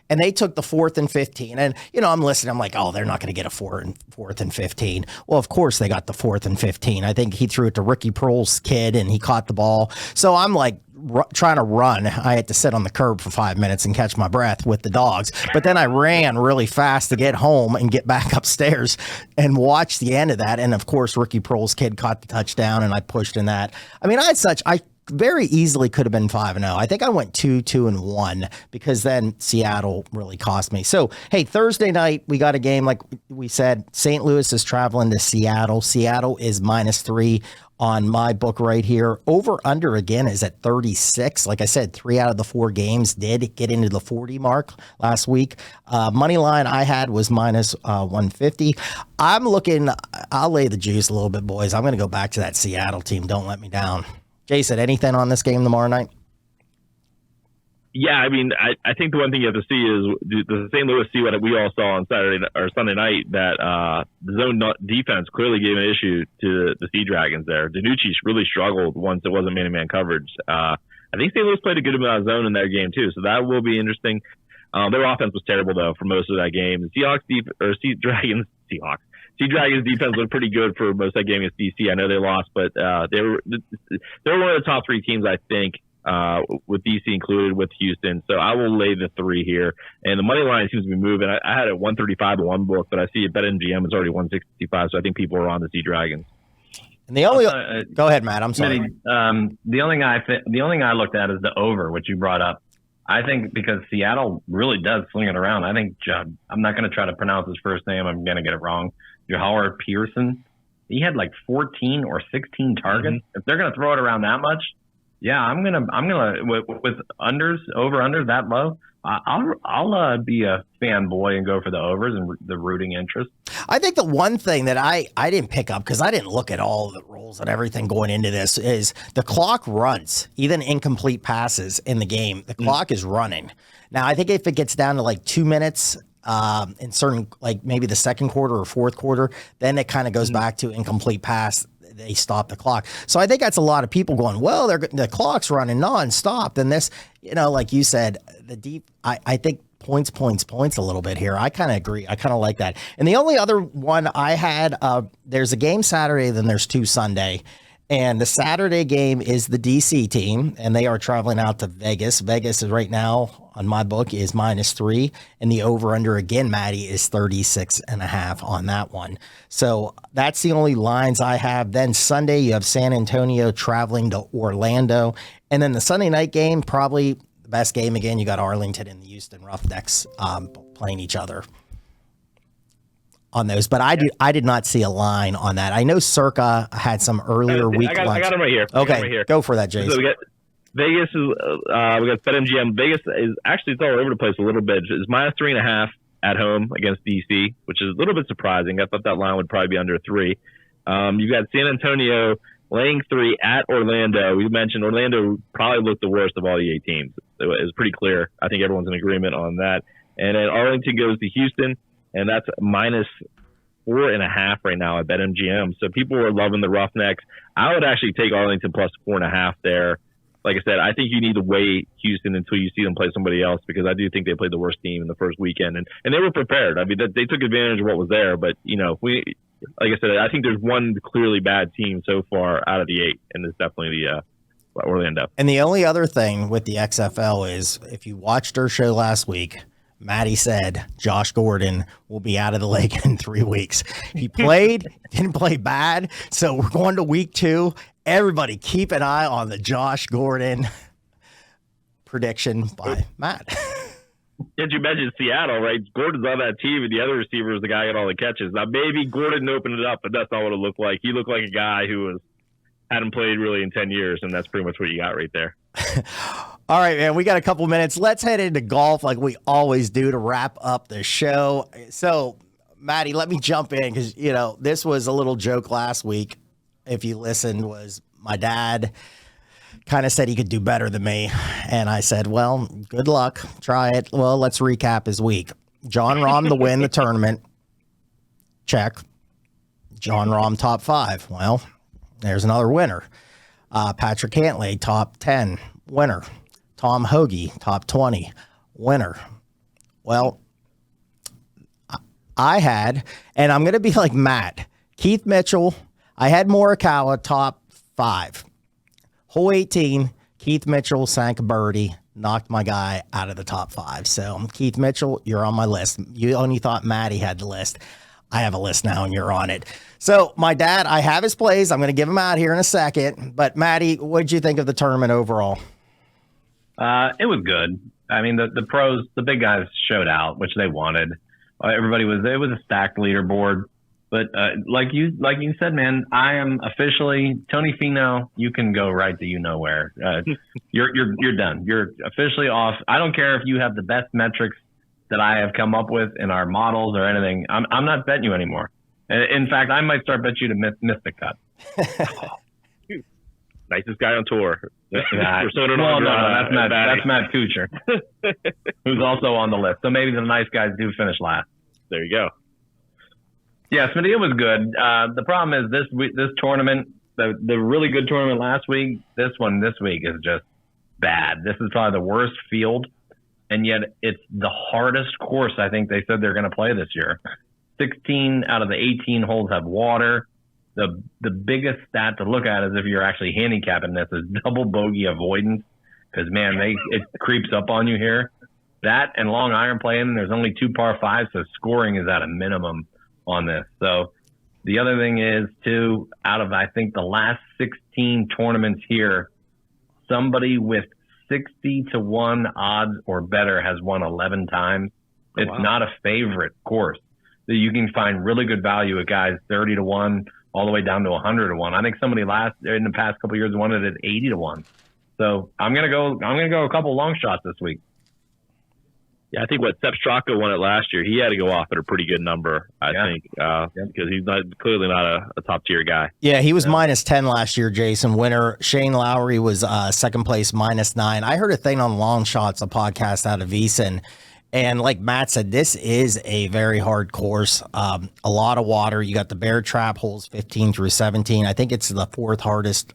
And they took the 4th and 15. And, I'm listening. I'm like, oh, they're not going to get a 4th and 15. Well, of course they got the 4th and 15. I think he threw it to Ricky Proehl's kid, and he caught the ball. So I'm like trying to run. I had to sit on the curb for 5 minutes and catch my breath with the dogs. But then I ran really fast to get home and get back upstairs and watch the end of that. And, of course, Ricky Proehl's kid caught the touchdown, and I pushed in that. I mean, I very easily could have been 5-0. I think I went 2-1 because then Seattle really cost me. So, hey, Thursday night, we got a game, like we said, St. Louis is traveling to Seattle. Seattle is -3 on my book right here. Over under again is at 36. Like I said, 3 out of the 4 games did get into the 40 mark last week. Money line I had was -150. I'll lay the juice a little bit, boys. I'm going to go back to that Seattle team. Don't let me down. Jason, anything on this game tomorrow night? Yeah, I mean, I think the one thing you have to see is does St. Louis see what we all saw on Saturday or Sunday night, that the zone defense clearly gave an issue to the Sea Dragons there. DiNucci really struggled once it wasn't man-to-man coverage. I think St. Louis played a good amount of zone in their game too, so that will be interesting. Their offense was terrible though for most of that game. The Sea Dragons defense looked pretty good for most of that game against DC. I know they lost, but they were one of the top 3 teams, I think, with DC included, with Houston. So I will lay the 3 here. And the money line seems to be moving. I had it 135 in one book, but I see at BetMGM it's already 165. So I think people are on the Sea Dragons. And the only go ahead, Matt. I'm sorry. The only thing I looked at is the over, which you brought up. I think because Seattle really does sling it around. I think I'm not going to try to pronounce his first name. I'm going to get it wrong. Johar Pearson. He had like 14 or 16 targets. Mm-hmm. If they're going to throw it around that much, yeah, I'm gonna with unders, over under that low. I'll be a fanboy and go for the overs and the rooting interest. I think the one thing that I didn't pick up, because I didn't look at all the rules and everything going into this, is the clock runs, even incomplete passes in the game. The clock is running. Now, I think if it gets down to like 2 minutes in certain, like maybe the second quarter or fourth quarter, then it kind of goes back to incomplete pass. They stop the clock. So I think that's a lot of people going, well, the clock's running nonstop. And this, like you said, I think points a little bit here. I kind of agree. I kind of like that. And the only other one I had, there's a game Saturday, then there's 2 Sunday. And the Saturday game is the DC team, and they are traveling out to Vegas. Vegas is right now, on my book, is -3. And the over-under, again, Maddie, is 36.5 on that one. So that's the only lines I have. Then Sunday, you have San Antonio traveling to Orlando. And then the Sunday night game, probably the best game again, you got Arlington and the Houston Roughnecks playing each other on those, but I did not see a line on that. I know Circa had some earlier week. I got them right here. Okay, go for that, Jason. So we got Vegas is we got BetMGM. Vegas is actually, it's all over the place a little bit. It's -3.5 at home against DC, which is a little bit surprising. I thought that line would probably be under 3. You got San Antonio laying 3 at Orlando. We mentioned Orlando probably looked the worst of all the 8 teams. It was pretty clear. I think everyone's in agreement on that. And then Arlington goes to Houston, and that's -4.5 right now at BetMGM. So people are loving the Roughnecks. I would actually take Arlington plus 4.5 there. Like I said, I think you need to wait Houston until you see them play somebody else, because I do think they played the worst team in the first weekend, and they were prepared. I mean, they took advantage of what was there, but like I said, I think there's one clearly bad team so far out of the 8, and it's definitely the Orlando. And the only other thing with the XFL is, if you watched our show last week, Maddie said Josh Gordon will be out of the league in 3 weeks. He played, didn't play bad. So we're going to week 2. Everybody keep an eye on the Josh Gordon prediction by Matt. Did you mention Seattle, right? Gordon's on that team, and the other receiver is the guy got all the catches. Now, maybe Gordon opened it up, but that's not what it looked like. He looked like a guy who hadn't played really in 10 years, and that's pretty much what you got right there. All right, man, we got a couple minutes. Let's head into golf like we always do to wrap up the show. So, Maddie, let me jump in because, this was a little joke last week. If you listened, was my dad kind of said he could do better than me. And I said, well, good luck. Try it. Well, let's recap his week. John Rahm to win the tournament. Check. John Rahm top 5. Well, there's another winner. Patrick Cantlay, top 10, winner. Tom Hoagie, top 20, winner. Well, I had, and I'm going to be like Matt, Keith Mitchell. I had Morikawa, top 5. Hole 18, Keith Mitchell sank a birdie, knocked my guy out of the top 5. So, Keith Mitchell, you're on my list. You only thought Maddie had the list. I have a list now, and you're on it. So, my dad, I have his plays. I'm going to give him out here in a second. But, Maddie, what did you think of the tournament overall? It was good. I mean, the pros, the big guys showed out, which they wanted. It was a stacked leaderboard. But like you said, man, I am officially Tony Finau. You can go right to nowhere. You're done. You're officially off. I don't care if you have the best metrics that I have come up with in our models or anything. I'm not betting you anymore. In fact, I might start betting you to miss the cut. Nicest guy on tour. No, that's Matt Kuchar, who's also on the list. So maybe the nice guys do finish last. There you go. Yeah, Smitty, it was good. The problem is this tournament, the really good tournament last week, this week is just bad. This is probably the worst field, and yet it's the hardest course I think they said they're going to play this year. 16 out of the 18 holes have water. The biggest stat to look at is if you're actually handicapping this is double bogey avoidance, because, man, it creeps up on you here. That and long iron playing, there's only 2 par 5s, so scoring is at a minimum on this. So the other thing is, too, out of, I think, the last 16 tournaments here, somebody with 60-1 odds or better has won 11 times. It's not a favorite course. So you can find really good value at guys 30-1 all the way down to 100-1. I think somebody in the past couple of years won it at 80-1. So I'm gonna go a couple long shots this week. Yeah, I think Sepp Straka won it last year. He had to go off at a pretty good number, I think, because he's clearly not a top tier guy. Yeah, he was minus 10 last year, Jason. Winner. Shane Lowry was second place, minus 9. I heard a thing on Long Shots, a podcast out of Eason, and like Matt said, this is a very hard course. A lot of water. You got the bear trap holes 15 through 17. I think it's the 4th hardest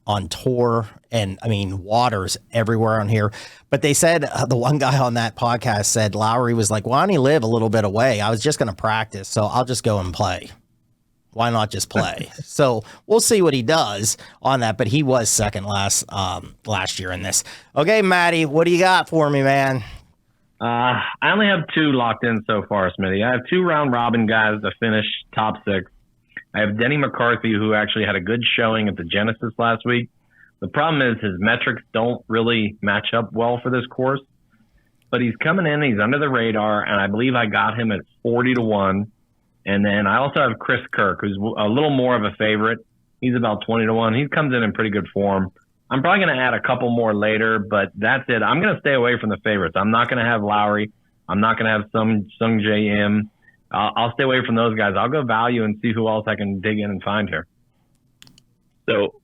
on tour, and I mean water's everywhere on here. But they said the one guy on that podcast said Lowry was like, why don't you live a little bit away? I was just going to practice, so I'll just go and play. Why not just play? So we'll see what he does on that, but he was second last year in this. Okay, Maddie, what do you got for me, man? I only have 2 locked in so far, Smitty. I have 2 round robin guys to finish top 6. I have Denny McCarthy, who actually had a good showing at the Genesis last week. The problem is his metrics don't really match up well for this course. But he's coming in, he's under the radar, and I believe I got him at 40-1. And then I also have Chris Kirk, who's a little more of a favorite. He's about 20-1. He comes in pretty good form. I'm probably going to add a couple more later, but that's it. I'm going to stay away from the favorites. I'm not going to have Lowry. I'm not going to have Sung J M. I'll stay away from those guys. I'll go value and see who else I can dig in and find here. So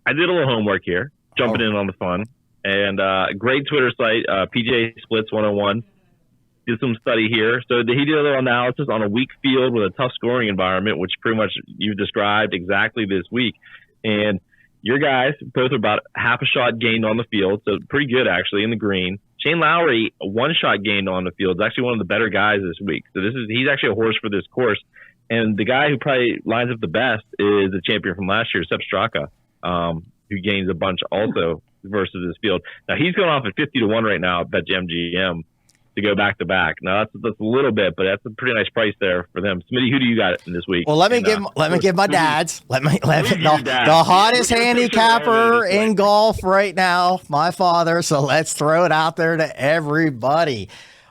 I did a little homework here, jumping in on the fun. And great Twitter site, PGA Splits 101. Did some study here. So he did a little analysis on a weak field with a tough scoring environment, which pretty much you described exactly this week. And your guys both are about half a shot gained on the field, so pretty good actually in the green. Shane Lowry, 1 shot gained on the field, is actually one of the better guys this week. So he's actually a horse for this course. And the guy who probably lines up the best is the champion from last year, Sepp Straka, who gains a bunch also versus this field. Now he's going off at 50-1 right now at BetMGM. to go back to back. Now that's a little bit, but that's a pretty nice price there for them. Smitty, who do you got in this week? Well, let me give my dad's. The hottest handicapper in golf right now, my father. So let's throw it out there to everybody.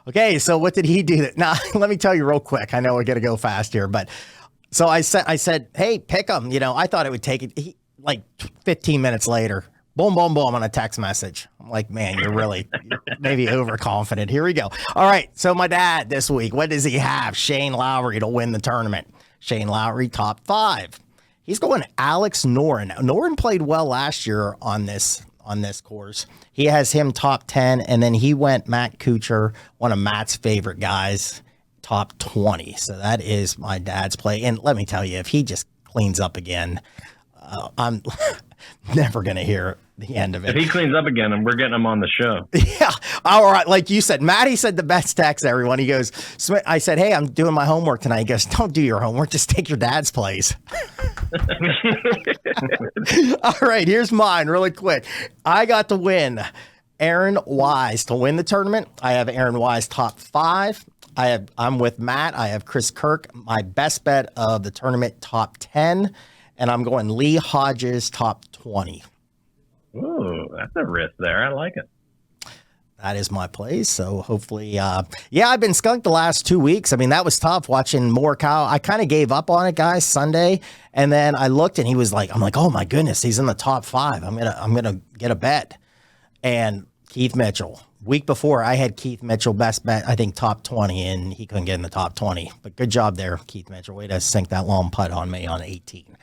Okay, so what did he do? Now, let me tell you real quick. I know we're gonna go fast here, but so I said, hey, pick him. I thought it would take it like 15 minutes later. Boom, boom, boom on a text message. I'm like, man, you're maybe overconfident. Here we go. All right, so my dad this week, what does he have? Shane Lowry to win the tournament. Shane Lowry, top 5. He's going Alex Noren. Noren played well last year on this course. He has him top 10, and then he went Matt Kuchar, one of Matt's favorite guys, top 20. So that is my dad's play. And let me tell you, if he just cleans up again, I'm never going to hear the end of it. If he cleans up again, and we're getting him on the show. Yeah. All right. Like you said, Matty said the best text, everyone. He goes, I said, hey, I'm doing my homework tonight. He goes, don't do your homework. Just take your dad's place. All right. Here's mine really quick. I got to win Aaron Wise to win the tournament. I have Aaron Wise top 5. I'm with Matt. I have Chris Kirk, my best bet of the tournament, top 10. And I'm going Lee Hodges, top 20. Ooh, that's a risk there. I like it. That is my place. So hopefully, I've been skunked the last 2 weeks. I mean, that was tough watching Morikawa. I kind of gave up on it, guys, Sunday. And then I looked and he was like, I'm like, oh my goodness, he's in the top 5. I'm going to get a bet. And Keith Mitchell, week before I had Keith Mitchell best bet, I think top 20, and he couldn't get in the top 20, but good job there, Keith Mitchell. Way to sink that long putt on me on 18.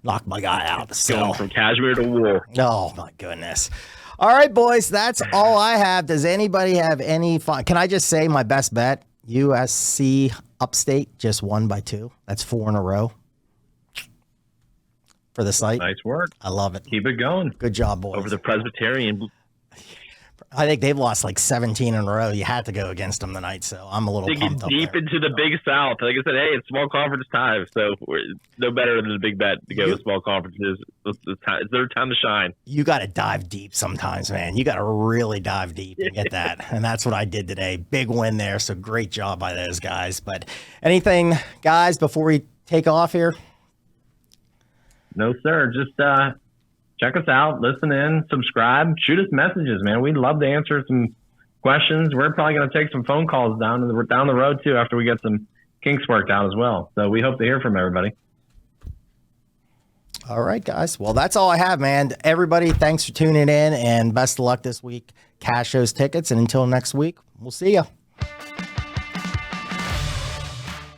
Knocked my guy out. Going from cashmere to wool. Oh my goodness. All right, boys, that's all I have. Does anybody have any fun? Can I just say my best bet? USC Upstate just won by 2. That's 4 in a row for the site. Nice work. I love it. Keep it going. Good job, boys. Over the Presbyterian. I think they've lost like 17 in a row. You had to go against them tonight, so I'm a little pumped up deep there. into the Big South. Like I said, hey, it's small conference time, so we're no better than a big bet to go to small conferences. It's their time to shine. You got to dive deep sometimes, man. You got to really dive deep and get that, and that's what I did today. Big win there, so great job by those guys. But anything, guys, before we take off here? No, sir. Just check us out, listen in, subscribe, shoot us messages, man. We'd love to answer some questions. We're probably going to take some phone calls down the road too after we get some kinks worked out as well. So we hope to hear from everybody. All right, guys. Well, that's all I have, man. Everybody, thanks for tuning in, and best of luck this week. Cash those tickets, and until next week, we'll see you.